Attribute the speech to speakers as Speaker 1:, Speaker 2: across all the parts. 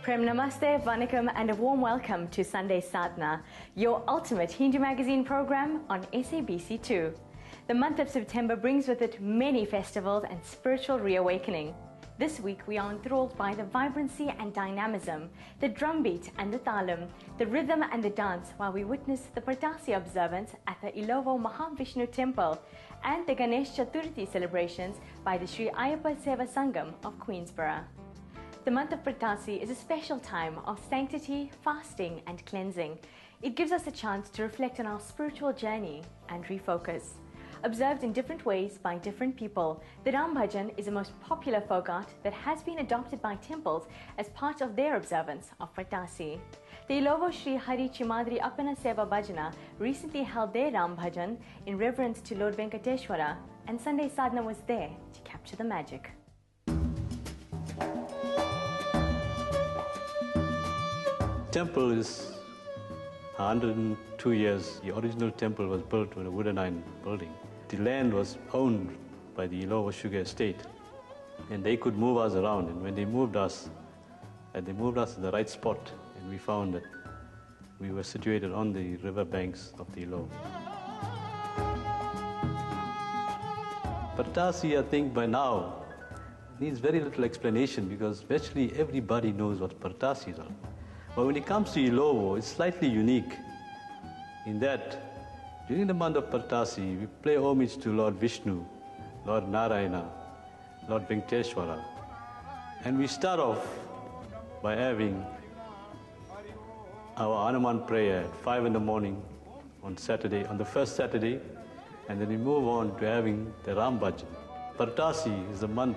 Speaker 1: Prem Namaste, Vanakkam, and a warm welcome to Sunday Sadhana, your ultimate Hindu magazine program on SABC2. The month of September brings with it many festivals and spiritual reawakening. This week we are enthralled by the vibrancy and dynamism, the drumbeat and the talam, the rhythm and the dance while we witness the Purtassi observance at the Ilovo Mahavishnu temple and the Ganesha Chaturthi celebrations by the Sri Ayyappa Seva Sangam of Queensburgh. The month of Purtassi is a special time of sanctity, fasting and cleansing. It gives us a chance to reflect on our spiritual journey and refocus. Observed in different ways by different people, the Ram Bhajan is the most popular folk art that has been adopted by temples as part of their observance of Purtassi. The Ilovo Sri Hari Chimadri Appana Seva Bhajana recently held their Ram Bhajan in reverence to Lord Venkateshwara, and Sunday Sadhana was there to capture the magic.
Speaker 2: Temple is 102 years. The original temple was built with a wooden iron building. The land was owned by the Ilovo Sugar Estate, and they could move us around. And when they moved us to the right spot, and we found that we were situated on the river banks of the Ilovo. Purtassi, I think by now, needs very little explanation because virtually everybody knows what Purtassi is all about. But when it comes to Ilovo, it's slightly unique in that during the month of Purtassi, we pay homage to Lord Vishnu, Lord Narayana, Lord Venkateshwara. And we start off by having our Hanuman prayer at 5 in the morning on Saturday, on the first Saturday, and then we move on to having the Ram Bhajan. Purtassi is a month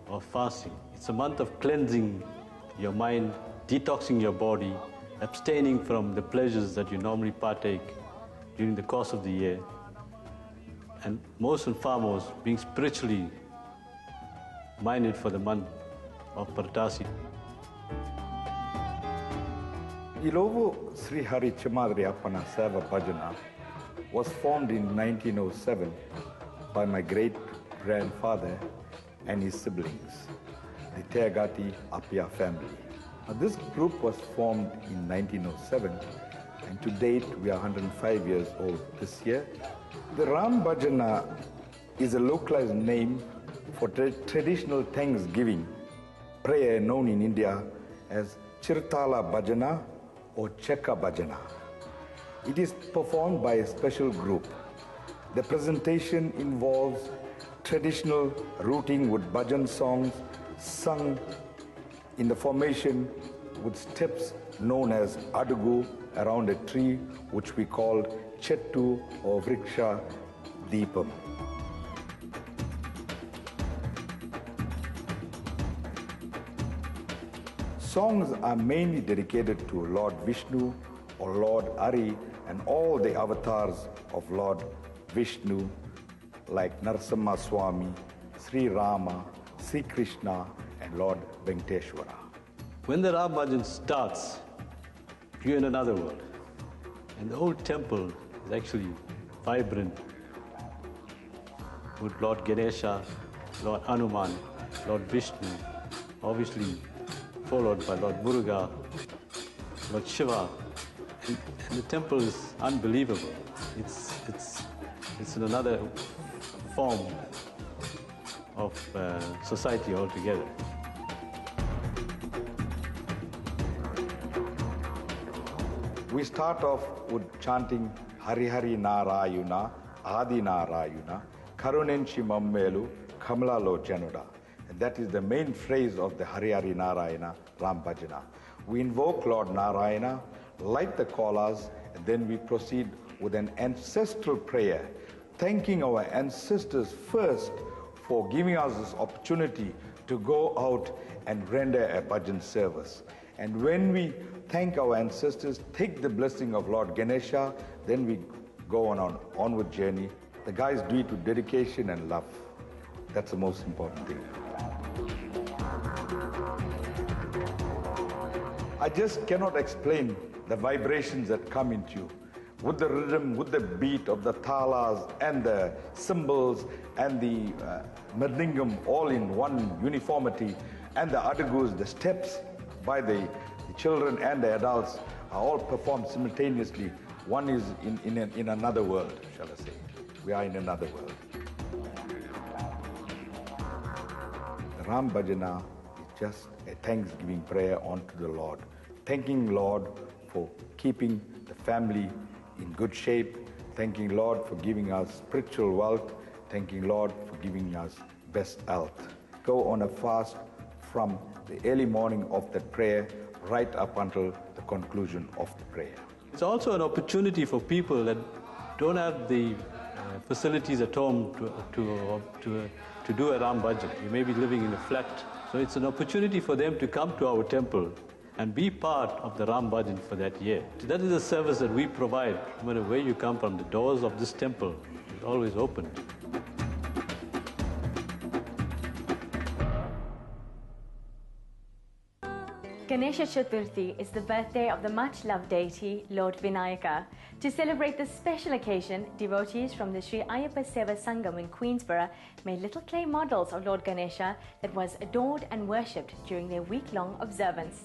Speaker 2: of fasting. It's a month of cleansing your mind, detoxing your body, abstaining from the pleasures that you normally partake during the course of the year, and most and foremost, being spiritually minded for the month of Purtassi.
Speaker 3: Ilovo Sri Hari Chimadri Appana Seva Bhajana was formed in 1907 by my great-grandfather and his siblings, the Teagati Appia family. This group was formed in 1907, and to date we are 105 years old this year. The Ram Bhajana is a localized name for traditional thanksgiving prayer known in India as Chirtala Bhajana or Chekka Bhajana. It is performed by a special group. The presentation involves traditional routing with bhajan songs sung in the formation with steps known as Adugu around a tree which we called Chettu or Vriksha Deepam. Songs are mainly dedicated to Lord Vishnu or Lord Hari and all the avatars of Lord Vishnu like Narasimha Swami, Sri Rama, Sri Krishna and Lord Venkateshwara.
Speaker 2: When the Ram Bhajan starts, you're in another world. And the whole temple is actually vibrant with Lord Ganesha, Lord Hanuman, Lord Vishnu, obviously followed by Lord Muruga, Lord Shiva. And the temple is unbelievable. It's in another form of society altogether.
Speaker 3: We start off with chanting Hari Hari Narayana, Adi Narayana, Karunenchi Mammelu, Kamalalo Januda. And that is the main phrase of the Hari Hari Narayana Ram Bhajana. We invoke Lord Narayana, light the kolas, and then we proceed with an ancestral prayer, thanking our ancestors first for giving us this opportunity to go out and render a bhajan service. And when we thank our ancestors, take the blessing of Lord Ganesha, then we go on an onward journey. The guys do it with dedication and love. That's the most important thing. I just cannot explain the vibrations that come into you. With the rhythm, with the beat of the talas and the cymbals and the mridangam all in one uniformity, and the adagus, the steps, by the children and the adults are all performed simultaneously. One is in another world, shall I say. We are in another world. The Ram Bhajana is just a thanksgiving prayer unto the Lord, thanking Lord for keeping the family in good shape, thanking Lord for giving us spiritual wealth, thanking Lord for giving us best health. Go on a fast from the early morning of that prayer right up until the conclusion of the prayer.
Speaker 2: It's also an opportunity for people that don't have the facilities at home to do a Ram Bhajan. You may be living in a flat. So it's an opportunity for them to come to our temple and be part of the Ram Bhajan for that year. So that is a service that we provide. No matter where you come from, the doors of this temple is always open.
Speaker 1: Ganesha Chaturthi is the birthday of the much-loved deity, Lord Vinayaka. To celebrate this special occasion, devotees from the Sri Ayyappa Seva Sangam in Queensburgh made little clay models of Lord Ganesha that was adored and worshipped during their week-long observance.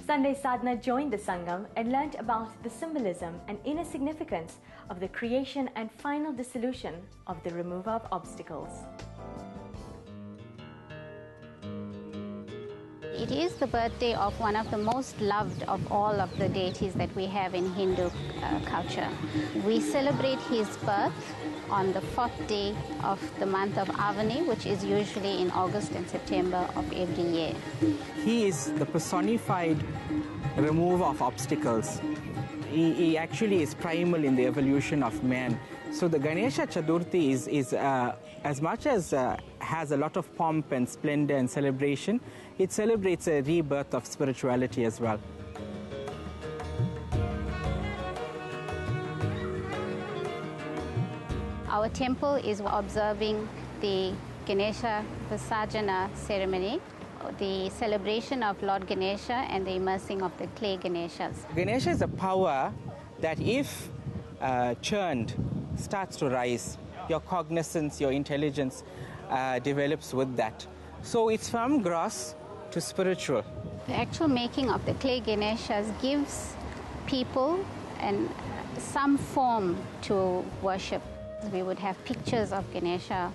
Speaker 1: Sunday Sadhana joined the Sangam and learnt about the symbolism and inner significance of the creation and final dissolution of the remover of obstacles.
Speaker 4: It is the birthday of one of the most loved of all of the deities that we have in Hindu culture. We celebrate his birth on the 4th day of the month of Avani, which is usually in August and September of every year.
Speaker 5: He is the personified remover of obstacles. He actually is primal in the evolution of man. So the Ganesha Chaturthi is as much as has a lot of pomp and splendor and celebration, it celebrates a rebirth of spirituality as well.
Speaker 4: Our temple is observing the Ganesha Visarjana ceremony, the celebration of Lord Ganesha and the immersing of the clay Ganeshas.
Speaker 5: Ganesha is a power that if churned, starts to rise. Your cognizance, your intelligence develops with that. So it's from gross to spiritual.
Speaker 4: The actual making of the clay Ganeshas gives people some form to worship. We would have pictures of Ganesha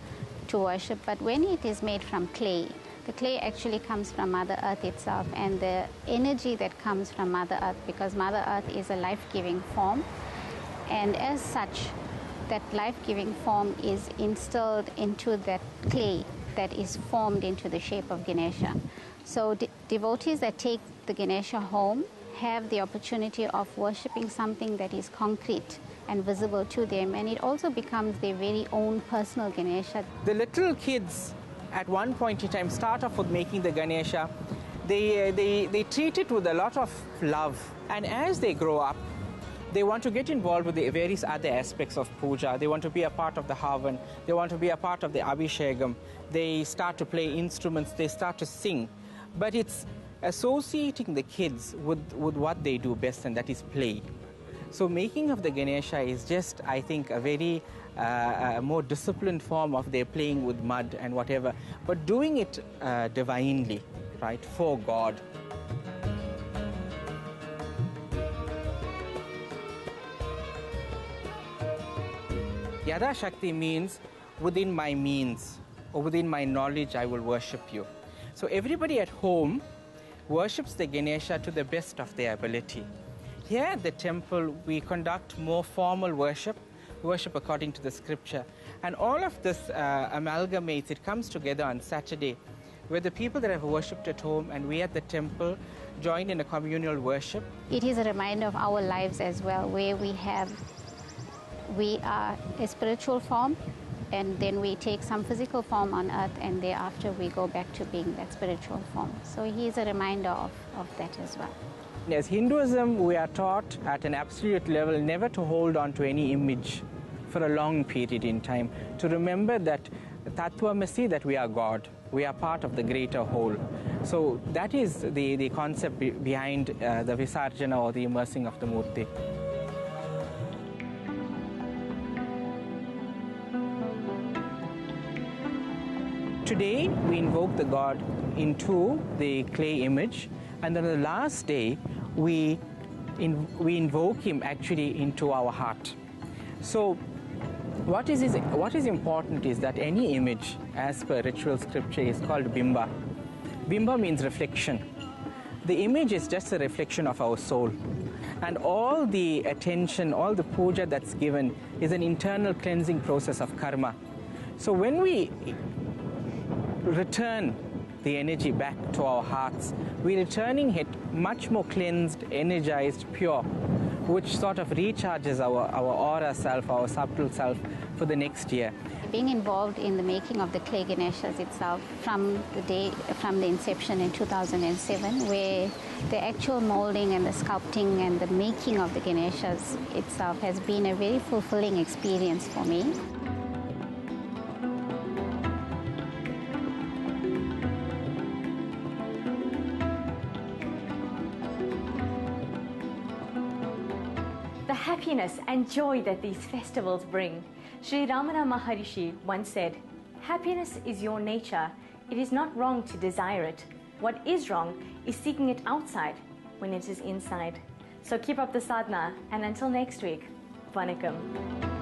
Speaker 4: to worship, but when it is made from clay, the clay actually comes from Mother Earth itself, and the energy that comes from Mother Earth, because Mother Earth is a life-giving form, and as such, that life-giving form is instilled into that clay that is formed into the shape of Ganesha. So devotees that take the Ganesha home have the opportunity of worshipping something that is concrete and visible to them, and it also becomes their very own personal Ganesha.
Speaker 5: The little kids at one point in time start off with making the Ganesha. They treat it with a lot of love, and as they grow up, they want to get involved with the various other aspects of puja. They want to be a part of the Havan. They want to be a part of the Abhishekam. They start to play instruments. They start to sing. But it's associating the kids with what they do best, and that is play. So making of the Ganesha is just, I think, a very more disciplined form of their playing with mud and whatever, but doing it divinely, right, for God. Yada Shakti means within my means or within my knowledge I will worship you. So everybody at home worships the Ganesha to the best of their ability. Here at the temple we conduct more formal worship according to the scripture. And all of this amalgamates, it comes together on Saturday, where the people that have worshipped at home and we at the temple join in a communal worship.
Speaker 4: It is a reminder of our lives as well, where we are a spiritual form, and then we take some physical form on earth, and thereafter we go back to being that spiritual form. So he is a reminder of that as well.
Speaker 5: As Hinduism, we are taught at an absolute level never to hold on to any image for a long period in time, to remember that Tattvamasi, that we are God, we are part of the greater whole. So that is the concept behind the Visarjana or the immersing of the Murti. Today, we invoke the God into the clay image, And then the last day, we invoke him actually into our heart. So what is important is that any image, as per ritual scripture, is called bimba. Bimba means reflection. The image is just a reflection of our soul. And all the attention, all the puja that's given is an internal cleansing process of karma. So when we return the energy back to our hearts, we're returning it much more cleansed, energized, pure, which sort of recharges our aura self, our subtle self for the next year.
Speaker 4: Being involved in the making of the clay Ganeshas itself from the inception in 2007, where the actual molding and the sculpting and the making of the Ganeshas itself has been a very fulfilling experience for me.
Speaker 1: The happiness and joy that these festivals bring. Sri Ramana Maharishi once said, "Happiness is your nature. It is not wrong to desire it. What is wrong is seeking it outside when it is inside." So keep up the sadhana, and until next week, Vanakkam.